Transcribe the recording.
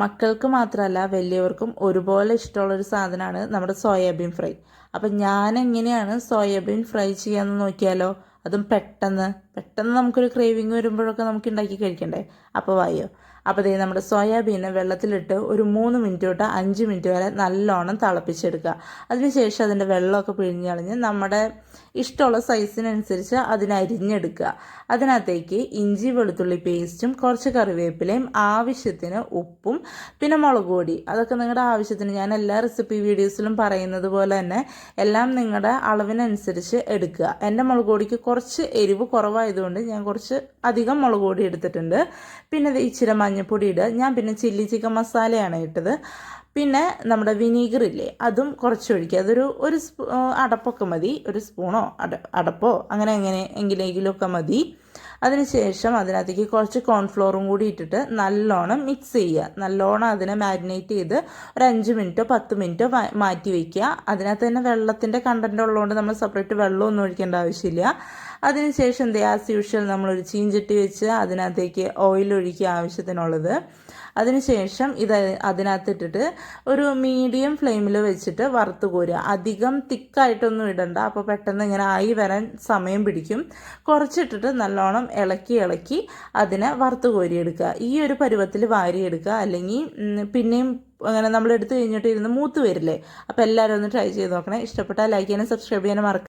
മക്കൾക്ക് മാത്രമല്ല വലിയവർക്കും ഒരുപോലെ ഇഷ്ടമുള്ളൊരു സാധനമാണ് നമ്മുടെ സോയാബീൻ ഫ്രൈ. അപ്പം ഞാൻ എങ്ങനെയാണ് സോയാബീൻ ഫ്രൈ ചെയ്യാമെന്ന് നോക്കിയാലോ. അതും പെട്ടെന്ന് നമുക്കൊരു ക്രേവിങ് വരുമ്പോഴൊക്കെ നമുക്ക് ഉണ്ടാക്കി കഴിക്കണ്ടേ. അപ്പോൾ വായോ. അപ്പോൾ നമ്മുടെ സോയാബീനെ വെള്ളത്തിലിട്ട് ഒരു 3 മിനിറ്റ് തൊട്ട് 5 മിനിറ്റ് വരെ നല്ലോണം തിളപ്പിച്ചെടുക്കുക. അതിനുശേഷം അതിൻ്റെ വെള്ളമൊക്കെ പിഴിഞ്ഞ് കളഞ്ഞ് നമ്മുടെ ഇഷ്ടമുള്ള സൈസിനനുസരിച്ച് അതിനരിഞ്ഞെടുക്കുക. അതിനകത്തേക്ക് ഇഞ്ചി വെളുത്തുള്ളി പേസ്റ്റും കുറച്ച് കറിവേപ്പിലയും ആവശ്യത്തിന് ഉപ്പും പിന്നെ മുളക് പൊടി, അതൊക്കെ നിങ്ങളുടെ ആവശ്യത്തിന്. ഞാൻ എല്ലാ റെസിപ്പി വീഡിയോസിലും പറയുന്നത് പോലെ തന്നെ എല്ലാം നിങ്ങളുടെ അളവിനനുസരിച്ച് എടുക്കുക. എൻ്റെ മുളക് പൊടിക്ക് കുറച്ച് എരിവ് കുറവായതുകൊണ്ട് ഞാൻ കുറച്ച് അധികം മുളക് പൊടി എടുത്തിട്ടുണ്ട്. പിന്നെ ഇച്ചിരി മഞ്ഞൾപ്പൊടി ഇടുക. ഞാൻ പിന്നെ ചില്ലി ചിക്കൻ മസാലയാണ് ഇട്ടത്. പിന്നെ നമ്മുടെ വിനീഗർ ഇല്ലേ, അതും കുറച്ച് ഒഴിക്കുക. അതൊരു അടപ്പൊക്കെ മതി, ഒരു സ്പൂണോ അടപ്പോ അങ്ങനെ എങ്ങനെയെങ്കിലെങ്കിലുമൊക്കെ മതി. അതിനുശേഷം അതിനകത്തേക്ക് കുറച്ച് കോൺഫ്ലോറും കൂടി ഇട്ടിട്ട് നല്ലോണം മിക്സ് ചെയ്യുക. നല്ലോണം അതിനെ മാരിനേറ്റ് ചെയ്ത് ഒരു 5 മിനിറ്റോ 10 മിനിറ്റോ മാറ്റി വയ്ക്കുക. അതിനകത്ത് തന്നെ വെള്ളത്തിൻ്റെ കണ്ടൻറ്റ് ഉള്ളതുകൊണ്ട് നമ്മൾ സെപ്പറേറ്റ് വെള്ളമൊന്നും ഒഴിക്കേണ്ട ആവശ്യമില്ല. അതിനുശേഷം ആസ് യൂഷ്വൽ നമ്മളൊരു ചീഞ്ചട്ടി വെച്ച് അതിനകത്തേക്ക് ഓയിൽ ഒഴിക്കുക ആവശ്യത്തിനുള്ളത്. അതിനുശേഷം അതിനകത്തിട്ടിട്ട് ഒരു മീഡിയം ഫ്ലെയിമിൽ വെച്ചിട്ട് വറുത്ത് കോരുക. അധികം തിക്കായിട്ടൊന്നും ഇടണ്ട, അപ്പോൾ പെട്ടെന്ന് ഇങ്ങനെ ആയി വരാൻ സമയം പിടിക്കും. കുറച്ചിട്ടിട്ട് നല്ലോണം ഇളക്കി അതിനെ വറുത്ത് കോരിയെടുക്കുക. ഈ ഒരു പരുവത്തിൽ വാരിയെടുക്കുക. അല്ലെങ്കിൽ പിന്നെയും അങ്ങനെ നമ്മൾ എടുത്തു കഴിഞ്ഞിട്ട് ഇരുന്ന് മൂത്ത് വരില്ലേ. അപ്പോൾ എല്ലാവരും ഒന്ന് ട്രൈ ചെയ്ത് നോക്കണേ. ഇഷ്ടപ്പെട്ടാൽ ലൈക്ക് ചെയ്യാനും സബ്സ്ക്രൈബ് ചെയ്യാനും മറക്കുക.